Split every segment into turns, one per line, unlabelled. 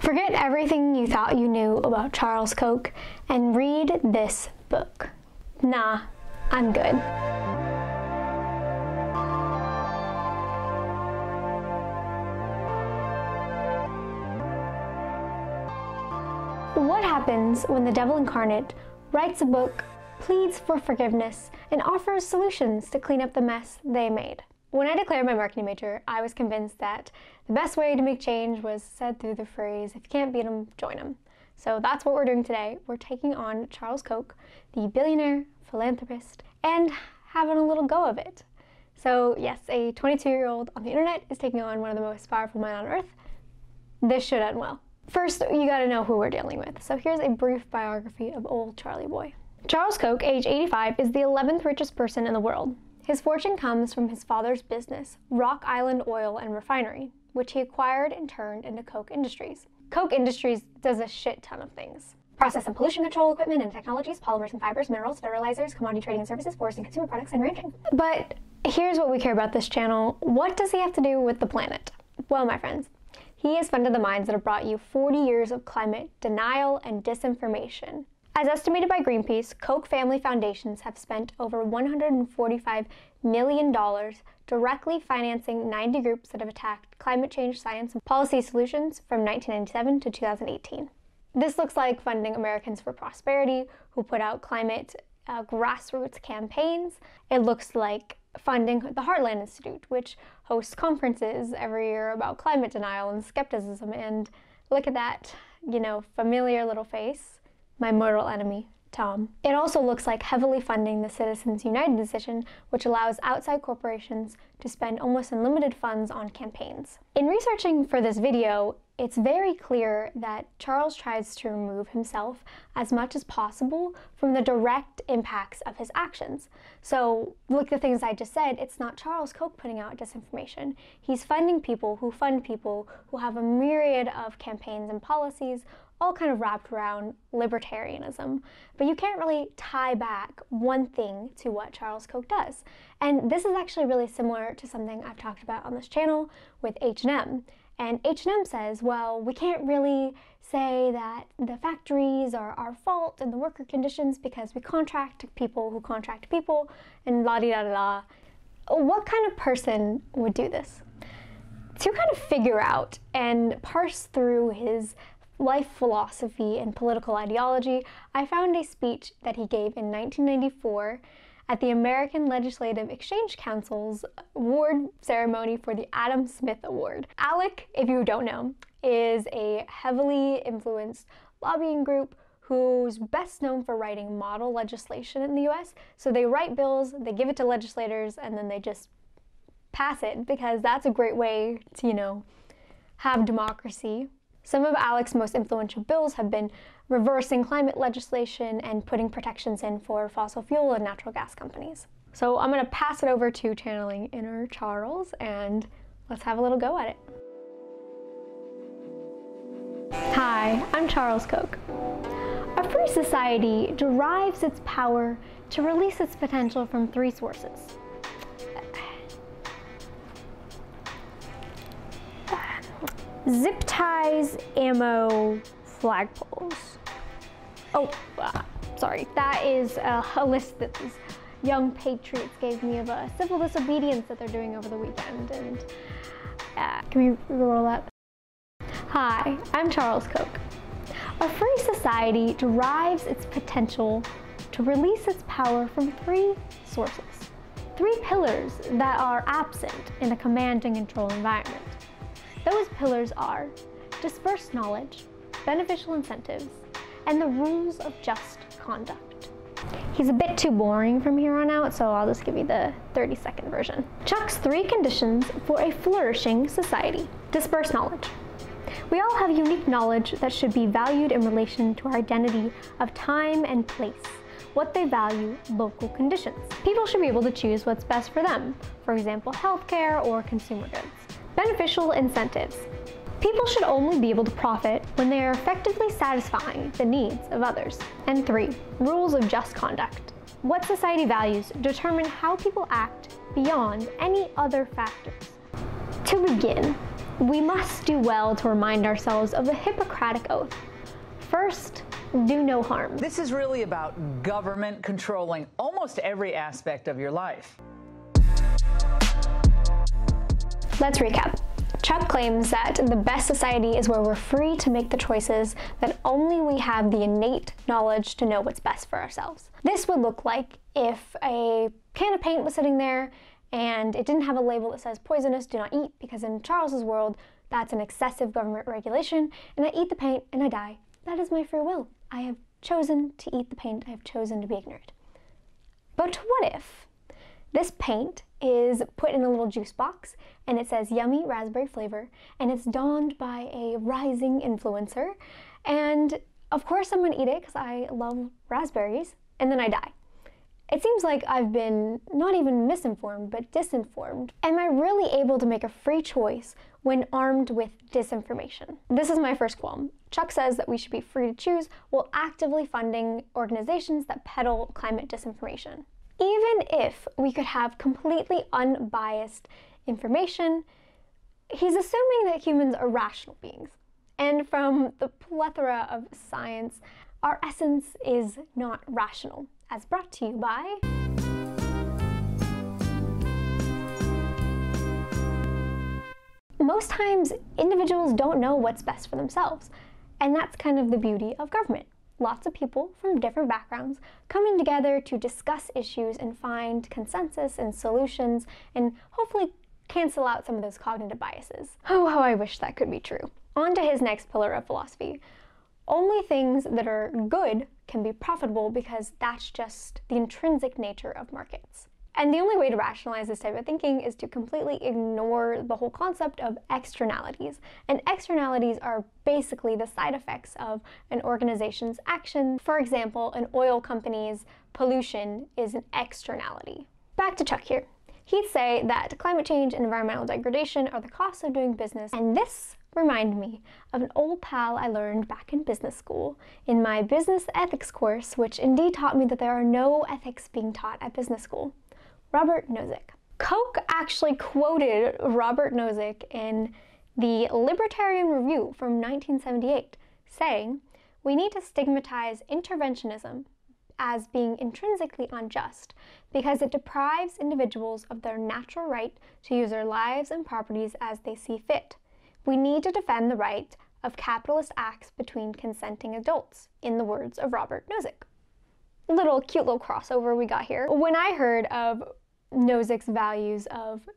Forget everything you thought you knew about Charles Koch and read this book. Nah, I'm good. What happens when the devil incarnate writes a book, pleads for forgiveness, and offers solutions to clean up the mess they made? When I declared my marketing major, I was convinced that the best way to make change was said through the phrase, if you can't beat 'em, join 'em. So that's what we're doing today. We're taking on Charles Koch, the billionaire, philanthropist, and having a little go of it. So yes, a 22-year-old on the internet is taking on one of the most powerful men on earth. This should end well. First, you gotta know who we're dealing with. So here's a brief biography of old Charlie boy. Charles Koch, age 85, is the 11th richest person in the world. His fortune comes from his father's business, Rock Island Oil and Refinery, which he acquired and turned into Koch Industries. Koch Industries does a shit ton of things. Process and pollution control equipment and technologies, polymers and fibers, minerals, fertilizers, commodity trading and services, forest and consumer products, and ranching. But here's what we care about this channel. What does he have to do with the planet? Well, my friends, he has funded the mines that have brought you 40 years of climate denial and disinformation. As estimated by Greenpeace, Koch family foundations have spent over $145 million directly financing 90 groups that have attacked climate change science and policy solutions from 1997 to 2018. This looks like funding Americans for Prosperity, who put out climate grassroots campaigns. It looks like funding the Heartland Institute, which hosts conferences every year about climate denial and skepticism. And look at that, familiar little face. My mortal enemy, Tom. It also looks like heavily funding the Citizens United decision, which allows outside corporations to spend almost unlimited funds on campaigns. In researching for this video, it's very clear that Charles tries to remove himself as much as possible from the direct impacts of his actions. So, look at the things I just said, it's not Charles Koch putting out disinformation. He's funding people who have a myriad of campaigns and policies, all kind of wrapped around libertarianism. But you can't really tie back one thing to what Charles Koch does. And this is actually really similar to something I've talked about on this channel with H&M. And H&M says, well, we can't really say that the factories are our fault and the worker conditions because we contract people who contract people and la-di-da-da-da. What kind of person would do this? To kind of figure out and parse through his life philosophy and political ideology, I found a speech that he gave in 1994 at the American Legislative Exchange Council's award ceremony for the Adam Smith Award. ALEC, if you don't know, is a heavily influenced lobbying group who's best known for writing model legislation in the US. So they write bills, they give it to legislators, and then they just pass it because that's a great way to, have democracy. Some of ALEC's most influential bills have been reversing climate legislation and putting protections in for fossil fuel and natural gas companies. So I'm going to pass it over to channeling inner Charles and let's have a little go at it. Hi, I'm Charles Koch. A free society derives its power to release its potential from three sources. Zip ties, ammo, flagpoles. Oh, sorry. That is a list that these young patriots gave me of civil disobedience that they're doing over the weekend. And can we roll that? Hi, I'm Charles Koch. A free society derives its potential to release its power from three sources. Three pillars that are absent in a command and control environment. Those pillars are dispersed knowledge, beneficial incentives, and the rules of just conduct. He's a bit too boring from here on out, so I'll just give you the 30-second version. Chuck's three conditions for a flourishing society. Dispersed knowledge. We all have unique knowledge that should be valued in relation to our identity of time and place, what they value, local conditions. People should be able to choose what's best for them, for example, healthcare or consumer goods. Beneficial incentives. People should only be able to profit when they are effectively satisfying the needs of others. And 3, rules of just conduct. What society values determine how people act beyond any other factors. To begin, we must do well to remind ourselves of the Hippocratic Oath. First, do no harm.
This is really about government controlling almost every aspect of your life.
Let's recap. Chuck claims that the best society is where we're free to make the choices, that only we have the innate knowledge to know what's best for ourselves. This would look like if a can of paint was sitting there and it didn't have a label that says poisonous, do not eat, because in Charles's world, that's an excessive government regulation, and I eat the paint and I die. That is my free will. I have chosen to eat the paint. I have chosen to be ignorant. But what if this paint is put in a little juice box and it says yummy raspberry flavor, and it's donned by a rising influencer, and of course I'm gonna eat it because I love raspberries, and then I die? It seems like I've been not even misinformed, but disinformed. Am I really able to make a free choice when armed with disinformation? This is my first qualm. Chuck says that we should be free to choose while actively funding organizations that peddle climate disinformation. Even if we could have completely unbiased information, he's assuming that humans are rational beings. And from the plethora of science, our essence is not rational, as brought to you by most times individuals don't know what's best for themselves, and that's kind of the beauty of government. Lots of people from different backgrounds coming together to discuss issues and find consensus and solutions, and hopefully cancel out some of those cognitive biases. Oh, how I wish that could be true. On to his next pillar of philosophy. Only things that are good can be profitable because that's just the intrinsic nature of markets. And the only way to rationalize this type of thinking is to completely ignore the whole concept of externalities. And externalities are basically the side effects of an organization's action. For example, an oil company's pollution is an externality. Back to Chuck here. He'd say that climate change and environmental degradation are the costs of doing business, and this reminded me of an old pal I learned back in business school in my business ethics course, which indeed taught me that there are no ethics being taught at business school. Robert Nozick. Koch actually quoted Robert Nozick in the Libertarian Review from 1978, saying, "We need to stigmatize interventionism as being intrinsically unjust because it deprives individuals of their natural right to use their lives and properties as they see fit. We need to defend the right of capitalist acts between consenting adults," in the words of Robert Nozick. Cute little crossover we got here. When I heard of Nozick's values of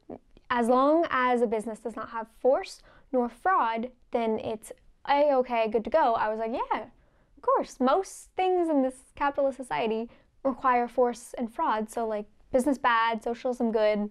as long as a business does not have force nor fraud, then it's a-okay, good to go, I was like, yeah, of course. Most things in this capitalist society require force and fraud, so like business bad, socialism good,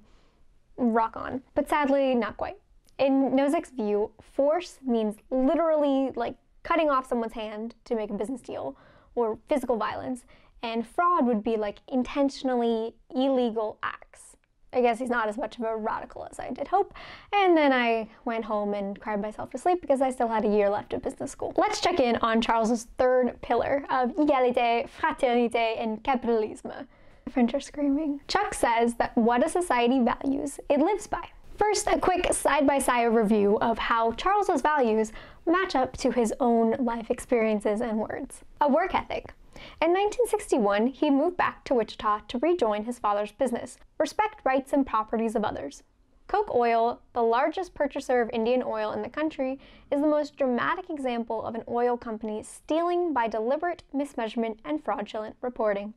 rock on. But sadly, not quite. In Nozick's view, force means literally like cutting off someone's hand to make a business deal, or physical violence, and fraud would be like intentionally illegal acts. I guess he's not as much of a radical as I did hope, and then I went home and cried myself to sleep because I still had a year left of business school. Let's check in on Charles's third pillar of égalité, fraternité, and capitalisme. The French are screaming. Chuck says that what a society values, it lives by. First, a quick side-by-side review of how Charles's values match up to his own life experiences and words. A work ethic. In 1961, he moved back to Wichita to rejoin his father's business, respect rights and properties of others. Koch Oil, the largest purchaser of Indian oil in the country, is the most dramatic example of an oil company stealing by deliberate mismeasurement and fraudulent reporting.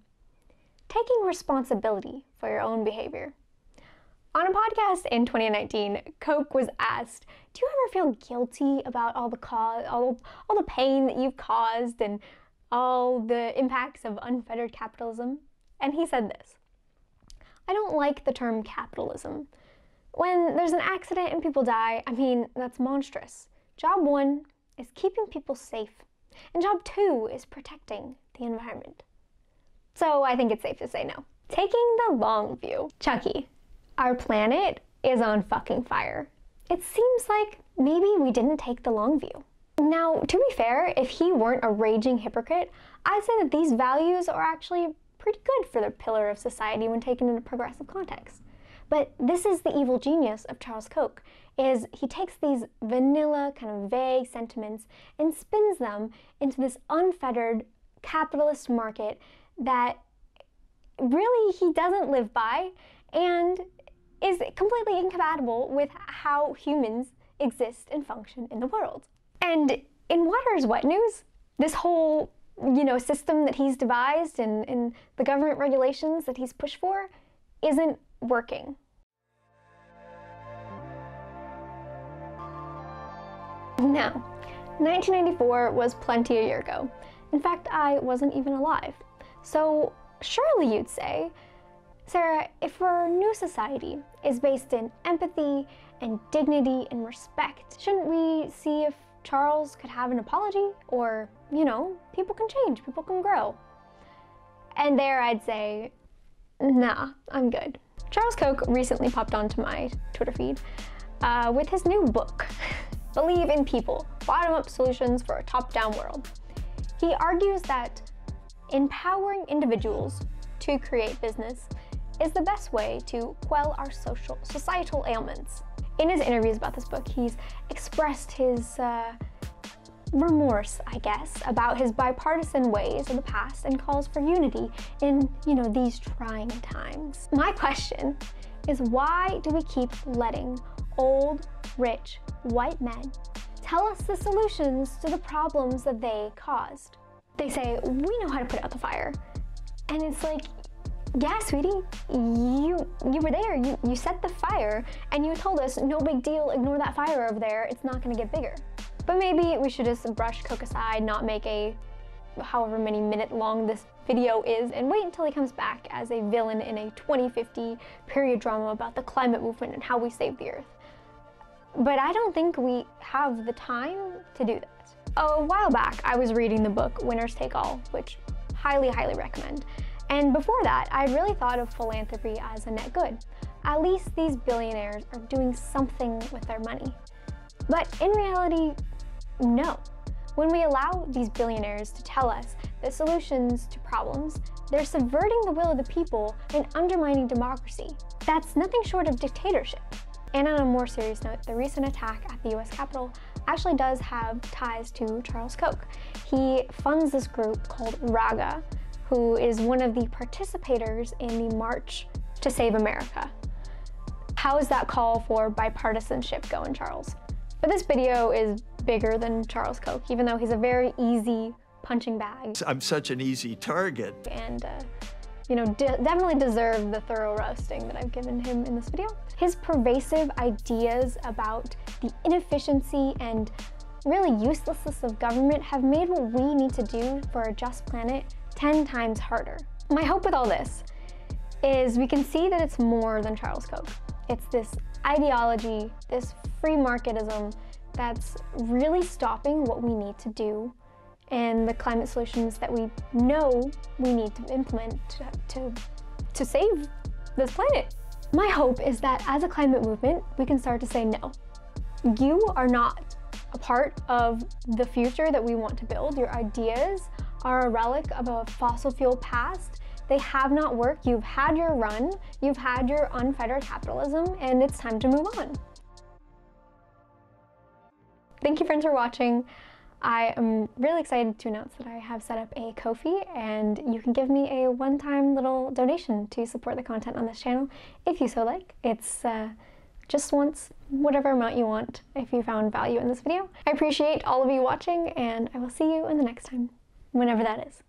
Taking responsibility for your own behavior. On a podcast in 2019, Koch was asked, "Do you ever feel guilty about all the pain that you've caused and all the impacts of unfettered capitalism?" And he said this: "I don't like the term capitalism. When there's an accident and people die, I mean, that's monstrous. Job one is keeping people safe, and job two is protecting the environment." So I think it's safe to say no. Taking the long view. Chucky, our planet is on fucking fire. It seems like maybe we didn't take the long view. Now, to be fair, if he weren't a raging hypocrite, I'd say that these values are actually pretty good for the pillar of society when taken in a progressive context. But this is the evil genius of Charles Koch, is he takes these vanilla, kind of vague sentiments and spins them into this unfettered capitalist market that really he doesn't live by and is completely incompatible with how humans exist and function in the world. And in Water's wet news, this whole, system that he's devised and the government regulations that he's pushed for isn't working. Now, 1994 was plenty a year ago. In fact, I wasn't even alive. So surely you'd say, Sarah, if our new society is based in empathy and dignity and respect, shouldn't we see if Charles could have an apology? Or, people can change, people can grow. And there I'd say, nah, I'm good. Charles Koch recently popped onto my Twitter feed with his new book, Believe in People, Bottom-Up Solutions for a Top-Down World. He argues that empowering individuals to create business is the best way to quell our societal ailments. In his interviews about this book, he's expressed his remorse, I guess, about his bipartisan ways of the past and calls for unity in, these trying times. My question is, why do we keep letting old, rich, white men tell us the solutions to the problems that they caused? They say, we know how to put out the fire. And it's like, yeah, sweetie, you were there, you set the fire, and you told us, no big deal, ignore that fire over there, it's not gonna get bigger. But maybe we should just brush Koch aside, not make a however many minute long this video is, and wait until he comes back as a villain in a 2050 period drama about the climate movement and how we save the Earth. But I don't think we have the time to do that. A while back, I was reading the book Winners Take All, which highly, highly recommend. And before that, I really thought of philanthropy as a net good. At least these billionaires are doing something with their money. But in reality, no. When we allow these billionaires to tell us the solutions to problems, they're subverting the will of the people and undermining democracy. That's nothing short of dictatorship. And on a more serious note, the recent attack at the US Capitol actually does have ties to Charles Koch. He funds this group called RAGA, who is one of the participators in the March to Save America. How is that call for bipartisanship going, Charles? But this video is bigger than Charles Koch, even though he's a very easy punching bag.
I'm such an easy target.
And, definitely deserve the thorough roasting that I've given him in this video. His pervasive ideas about the inefficiency and really uselessness of government have made what we need to do for a just planet 10 times harder. My hope with all this is we can see that it's more than Charles Koch. It's this ideology, this free marketism that's really stopping what we need to do and the climate solutions that we know we need to implement to save this planet. My hope is that as a climate movement, we can start to say no. You are not a part of the future that we want to build. Your ideas are a relic of a fossil fuel past. They have not worked. You've had your run. You've had your unfettered capitalism, and it's time to move on. Thank you, friends, for watching. I am really excited to announce that I have set up a Ko-fi, and you can give me a one-time little donation to support the content on this channel if you so like. It's just once, whatever amount you want if you found value in this video. I appreciate all of you watching, and I will see you in the next time, whenever that is.